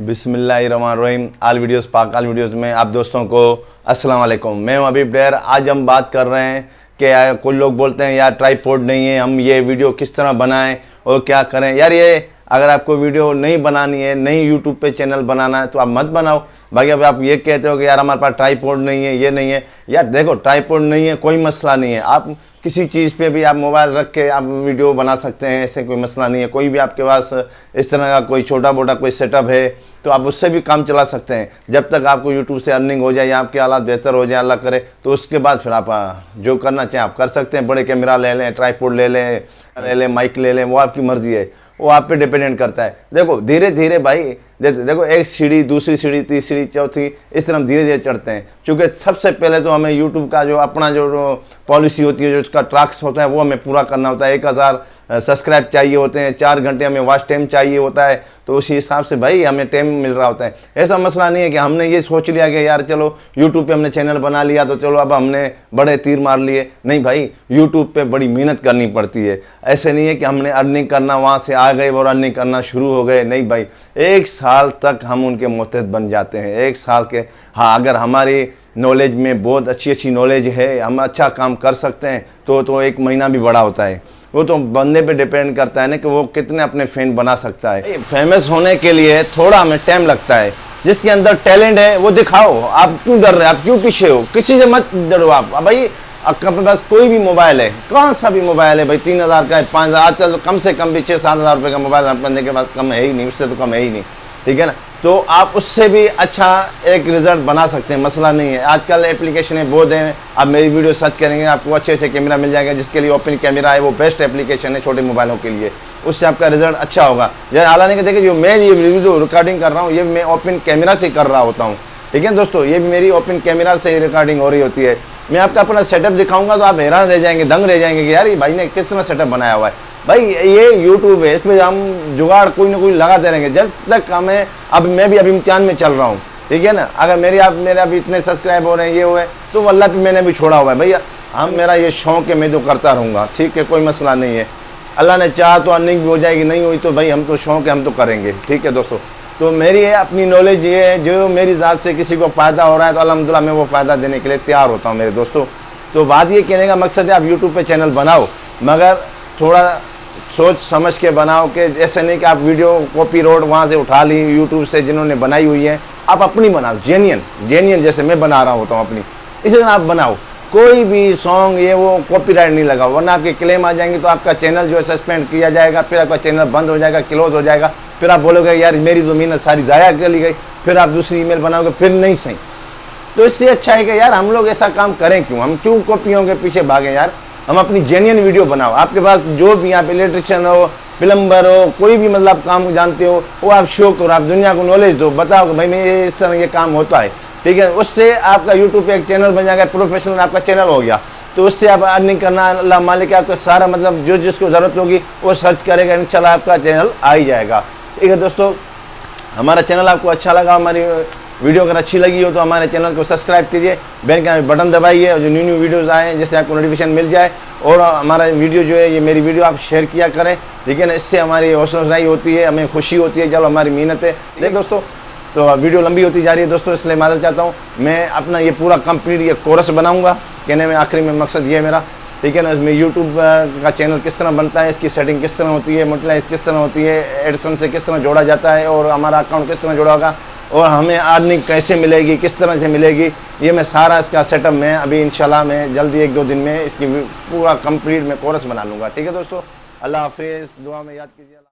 बिस्मिल्लाहिर्रहमानिर्रहीम। आल वीडियोस पाकलवीडियोस में आप दोस्तों को अस्सलाम वालेकुम। मैं हूं हबीब डेर। आज हम बात कर रहे हैं कि कुछ लोग बोलते हैं यार ट्राइपॉड नहीं है, हम ये वीडियो किस तरह बनाएं और क्या करें। यार ये अगर आपको वीडियो नहीं बनानी है, नहीं यूट्यूब पे चैनल बनाना है तो आप मत बनाओ। बाकी अब आप ये कहते हो कि यार हमारे पास ट्राइपॉड नहीं है, ये नहीं है। यार देखो, ट्राइपॉड नहीं है कोई मसला नहीं है, आप किसी चीज़ पे भी आप मोबाइल रख के आप वीडियो बना सकते हैं, ऐसे कोई मसला नहीं है। कोई भी आपके पास इस तरह का कोई छोटा मोटा कोई सेटअप है तो आप उससे भी काम चला सकते हैं, जब तक आपको यूट्यूब से अर्निंग हो जाए या आपके हालात बेहतर हो जाए अल्लाह करे। तो उसके बाद फिर आप जो करना चाहें आप कर सकते हैं। बड़े कैमरा ले लें, ट्राइपॉड ले लें, माइक ले लें, वो आपकी मर्ज़ी है, वो आप पे डिपेंडेंट करता है। देखो धीरे धीरे भाई, देखो एक सीढ़ी, दूसरी सीढ़ी, तीसरी सीढ़ी, चौथी, इस तरह हम धीरे धीरे चढ़ते हैं। क्योंकि सबसे पहले तो हमें यूट्यूब का जो अपना जो पॉलिसी होती है, जो उसका ट्रैक्स होता है, वो हमें पूरा करना होता है। 1000 सब्सक्राइब चाहिए होते हैं, 4 घंटे हमें वॉच टाइम चाहिए होता है। तो उसी हिसाब से भाई हमें टाइम मिल रहा होता है। ऐसा मसला नहीं है कि हमने ये सोच लिया कि यार चलो यूट्यूब पे हमने चैनल बना लिया तो चलो अब हमने बड़े तीर मार लिए। नहीं भाई, यूट्यूब पे बड़ी मेहनत करनी पड़ती है। ऐसे नहीं है कि हमने अर्निंग करना वहाँ से आ गए और अर्निंग करना शुरू हो गए। नहीं भाई, 1 साल तक हम उनके मुतहद बन जाते हैं। 1 साल के, हाँ अगर हमारी नॉलेज में बहुत अच्छी नॉलेज है, हम अच्छा काम कर सकते हैं तो 1 महीना भी बड़ा होता है। वो तो बंदे पे डिपेंड करता है ना कि वो कितने अपने फैन बना सकता है। फेमस होने के लिए थोड़ा हमें टाइम लगता है। जिसके अंदर टैलेंट है वो दिखाओ। आप क्यों डर रहे, आप क्यों पीछे हो? किसी से मत डरो आप। भाई आपके पास कोई भी मोबाइल है, कौन सा भी मोबाइल है भाई, 3000 का है, 5000, आजकल तो कम से कम भी 6-7 हज़ार रुपये का मोबाइल हर बंदे के पास कम है ही नहीं, उससे तो कम है ही नहीं, ठीक है ना। तो आप उससे भी अच्छा एक रिज़ल्ट बना सकते हैं, मसला नहीं है। आजकल एप्लीकेशनें बहुत हैं, आप मेरी वीडियो सर्च करेंगे आपको अच्छे कैमरा मिल जाएगा। जिसके लिए ओपन कैमरा है वो बेस्ट एप्लीकेशन है छोटे मोबाइलों के लिए, उससे आपका रिज़ल्ट अच्छा होगा। जैसे हालांकि कि देखिए, जो मैं ये वीडियो रिकॉर्डिंग कर रहा हूँ ये मैं ओपन कैमरा से कर रहा होता हूँ, ठीक है दोस्तों। ये भी मेरी ओपन कैमरा से रिकॉर्डिंग हो रही होती है। मैं आपको अपना सेटअप दिखाऊंगा तो आप हैरान रह जाएंगे, दंग रह जाएंगे कि यार ये भाई ने किस तरह सेटअप बनाया हुआ है। भाई ये यूट्यूब है, इसमें हम जुगाड़ कोई ना कोई लगाते रहेंगे जब तक हमें। अब मैं भी अभी इम्तिहान में चल रहा हूँ, ठीक है ना। अगर मेरे अभी इतने सब्सक्राइब हो रहे हैं, ये हुए तो अल्लाह पे मैंने भी छोड़ा हुआ है भैया। मेरा ये शौक़ है, मैं तो करता रहूँगा, ठीक है, कोई मसला नहीं है। अल्लाह ने चाहा तो अर्निंग भी हो जाएगी, नहीं हुई तो भाई हम तो शौक़ है, हम तो करेंगे, ठीक है दोस्तों। तो मेरी है अपनी नॉलेज ये है, जो मेरी ज़ात से किसी को फ़ायदा हो रहा है तो अल्हम्दुलिल्लाह मैं वो फ़ायदा देने के लिए तैयार होता हूँ मेरे दोस्तों। तो बात ये कहने का मकसद है, आप यूट्यूब पे चैनल बनाओ मगर थोड़ा सोच समझ के बनाओ। कि ऐसे नहीं कि आप वीडियो कॉपी रोड वहाँ से उठा ली यूट्यूब से जिन्होंने बनाई हुई है, आप अपनी बनाओ, जेन्युइन जैसे मैं बना रहा होता हूँ अपनी, इसी तरह आप बनाओ। कोई भी सॉन्ग ये वो कॉपीराइट नहीं लगाओ, वरना आपके क्लेम आ जाएंगे तो आपका चैनल जो है सस्पेंड किया जाएगा, फिर आपका चैनल बंद हो जाएगा, क्लोज हो जाएगा। फिर आप बोलोगे यार मेरी तो मेहनत सारी ज़ाया चली गई, फिर आप दूसरी ईमेल बनाओगे, फिर नहीं सही। तो इससे अच्छा है कि यार हम लोग ऐसा काम करें क्यों, हम क्यों कॉपियों के पीछे भागें यार। हम अपनी जेन्युइन वीडियो बनाओ। आपके पास जो भी आप इलेक्ट्रिशियन हो, प्लम्बर हो, कोई भी मतलब काम जानते हो, वो आप शो करो, आप दुनिया को नॉलेज दो, बताओ कि भाई मैं इस तरह ये काम होता है, ठीक है। उससे आपका यूट्यूब पे एक चैनल बन जाएगा, प्रोफेशनल आपका चैनल हो गया। तो उससे आप अर्निंग करना, अल्लाह मालिक आपका सारा मतलब जो जिसको ज़रूरत होगी वो सर्च करेगा, इंशाल्लाह आपका चैनल आ ही जाएगा, ठीक है दोस्तों। हमारा चैनल आपको अच्छा लगा, हमारी वीडियो अगर अच्छी लगी हो तो हमारे चैनल को सब्सक्राइब कीजिए, बेल का बटन दबाइए और जो न्यू वीडियोज़ आए जिससे आपको नोटिफिकेशन मिल जाए। और हमारा वीडियो जो है, ये मेरी वीडियो आप शेयर किया करें, ठीक है ना। इससे हमारी हौसला अफजाई होती है, हमें खुशी होती है, चलो हमारी मेहनत है। देख दोस्तों, तो वीडियो लंबी होती जा रही है दोस्तों, इसलिए माजूर चाहता हूँ। मैं अपना ये पूरा कंप्लीट ये कोर्स बनाऊँगा, कहने में आखिरी में मकसद ये है मेरा, ठीक है ना। इसमें यूट्यूब का चैनल किस तरह बनता है, इसकी सेटिंग किस तरह होती है, मोनेटाइज किस तरह होती है, एडसन से किस तरह जोड़ा जाता है और हमारा अकाउंट किस तरह जोड़ा होगा और हमें अर्निंग कैसे मिलेगी, किस तरह से मिलेगी, ये मैं सारा इसका सेटअप मैं अभी इंशाल्लाह मैं जल्दी 1-2 दिन में इसकी पूरा कंप्लीट मैं कोर्स बना लूँगा, ठीक है दोस्तों। अल्लाह हाफिज़, दुआ में याद कीजिए।